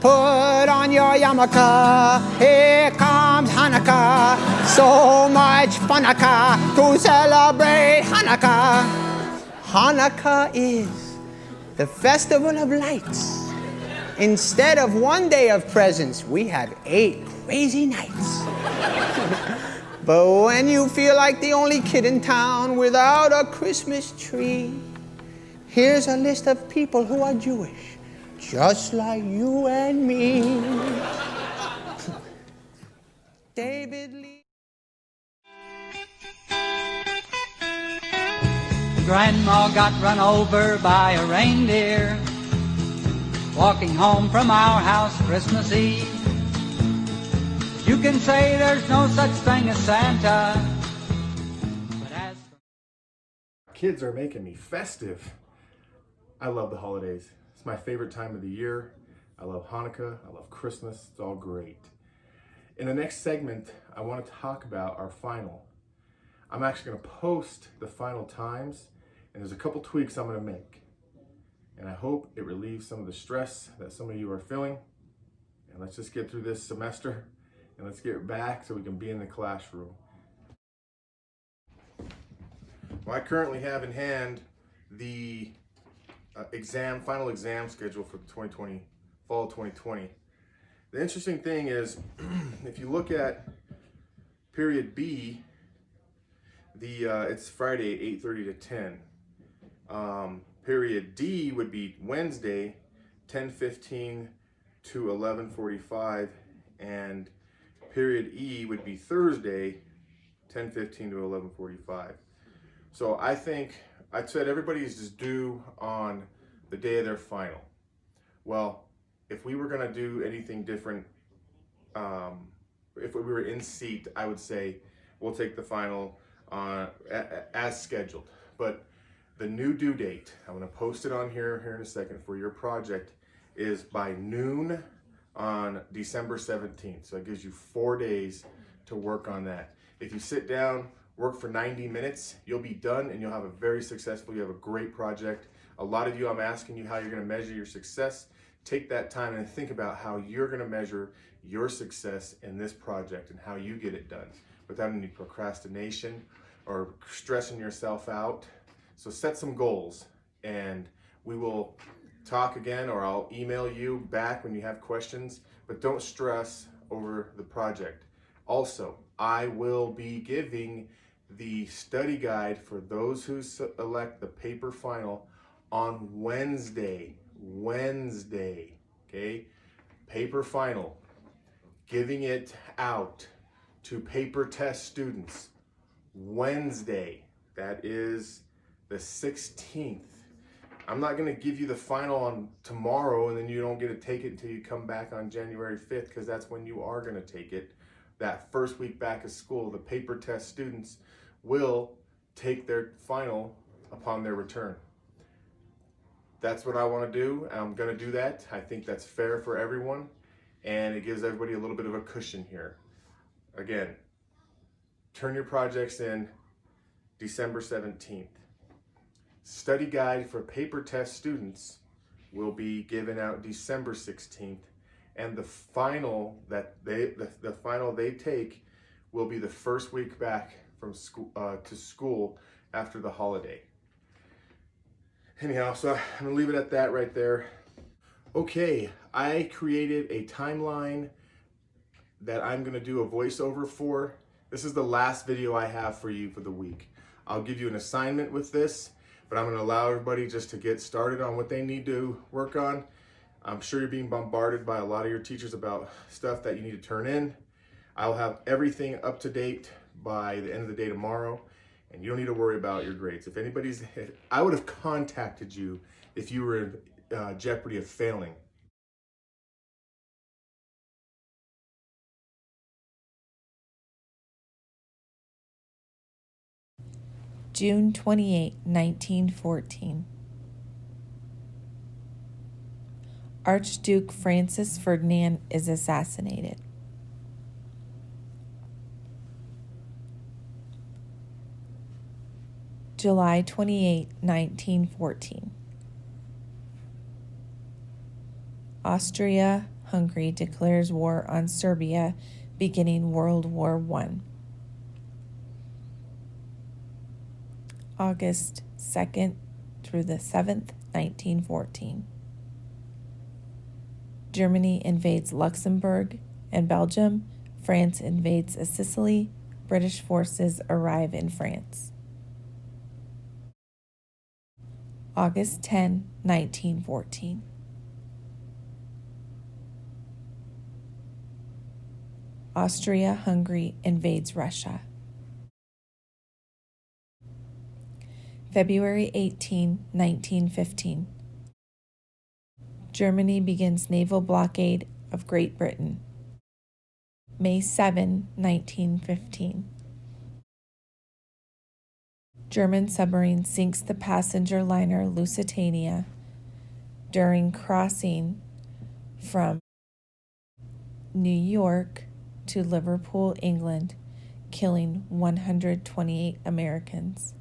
Put on your yarmulke, here comes Hanukkah. So much funaka to celebrate Hanukkah. Hanukkah is the festival of lights. Instead of one day of presents, we have 8 crazy nights. But when you feel like the only kid in town without a Christmas tree, here's a list of people who are Jewish, just like you and me. David Lee. Grandma got run over by a reindeer walking home from our house Christmas Eve. You can say there's no such thing as Santa, but as Kids are making me festive. I love the holidays. It's my favorite time of the year. I love Hanukkah. I love Christmas. It's all great. In the next segment, I want to talk about our final. I'm actually going to post the final times, and there's a couple tweaks I'm going to make. And I hope it relieves some of the stress that some of you are feeling. And let's just get through this semester, and let's get back so we can be in the classroom. Well, I currently have in hand the final exam schedule for the fall 2020. The interesting thing is, if you look at period B, it's Friday 8:30 to 10. Period D would be Wednesday 10:15 to 11:45, and period E would be Thursday 10:15 to 11:45. So I said everybody's just due on the day of their final. Well, if we were gonna do anything different, if we were in seat, I would say we'll take the final as scheduled. But the new due date, I'm gonna post it on here in a second, for your project is by noon on December 17th. So it gives you 4 days to work on that. If you sit down, work for 90 minutes, you'll be done and you'll have you have a great project. A lot of you, I'm asking you how you're gonna measure your success. Take that time and think about how you're gonna measure your success in this project and how you get it done without any procrastination or stressing yourself out. So set some goals, and we will talk again, or I'll email you back when you have questions, but don't stress over the project. Also, I will be giving the study guide for those who select the paper final on Wednesday, okay? Paper final, giving it out to paper test students Wednesday. That is the 16th. I'm not gonna give you the final on tomorrow and then you don't get to take it until you come back on January 5th, because that's when you are gonna take it. That first week back of school, the paper test students will take their final upon their return. That's what I wanna do. I'm gonna do that. I think that's fair for everyone, and it gives everybody a little bit of a cushion here. Again, turn your projects in December 17th. Study guide for paper test students will be given out December 16th, and the final they take will be the first week back from school to school after the holiday. Anyhow, so I'm gonna leave it at that right there. Okay, I created a timeline that I'm gonna do a voiceover for. This is the last video I have for you for the week. I'll give you an assignment with this, but I'm gonna allow everybody just to get started on what they need to work on. I'm sure you're being bombarded by a lot of your teachers about stuff that you need to turn in. I'll have everything up to date by the end of the day tomorrow, and you don't need to worry about your grades. I would have contacted you if you were in jeopardy of failing. June 28, 1914. Archduke Francis Ferdinand is assassinated. July 28, 1914. Austria, Hungary declares war on Serbia, beginning World War I. August 2nd through the 7th, 1914. Germany invades Luxembourg and Belgium. France invades Sicily. British forces arrive in France. August 10, 1914. Austria-Hungary invades Russia. February 18, 1915. Germany begins naval blockade of Great Britain. May 7, 1915. German submarine sinks the passenger liner Lusitania during crossing from New York to Liverpool, England, killing 128 Americans.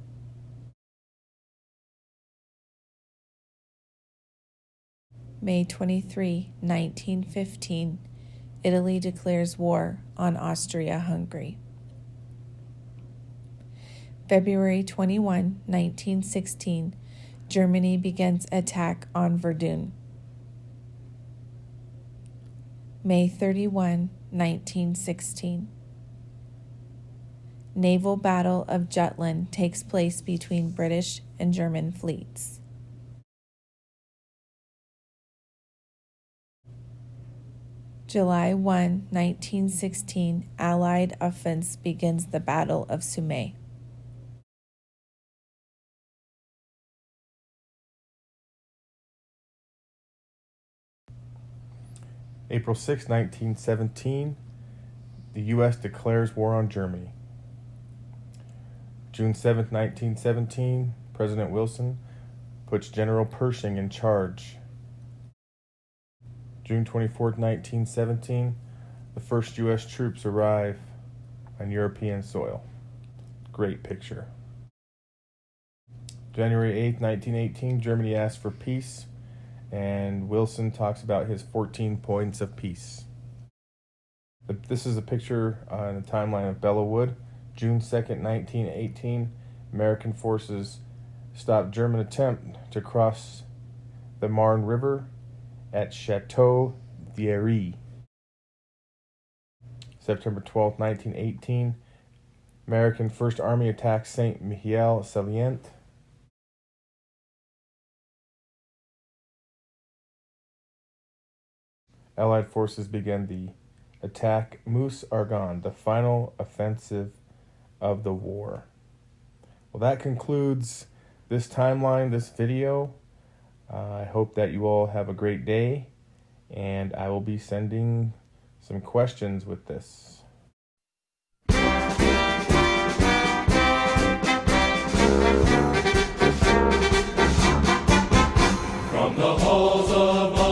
May 23, 1915, Italy declares war on Austria-Hungary. February 21, 1916, Germany begins attack on Verdun. May 31, 1916. Naval Battle of Jutland takes place between British and German fleets. July 1, 1916, Allied offense begins the Battle of Somme. April 6, 1917, the U.S. declares war on Germany. June 7, 1917, President Wilson puts General Pershing in charge. June 24, 1917, the first U.S. troops arrive on European soil. Great picture. January 8, 1918, Germany asks for peace, and Wilson talks about his 14 points of peace. This is a picture on the timeline of Belleau Wood. June 2nd, 1918, American forces stop German attempt to cross the Marne River at Chateau Thierry. September 12, 1918, American First Army attacks Saint-Mihiel Salient. Allied forces began the attack Meuse-Argonne, the final offensive of the war. Well, that concludes this timeline, this video. I hope that you all have a great day, and I will be sending some questions with this. From the halls of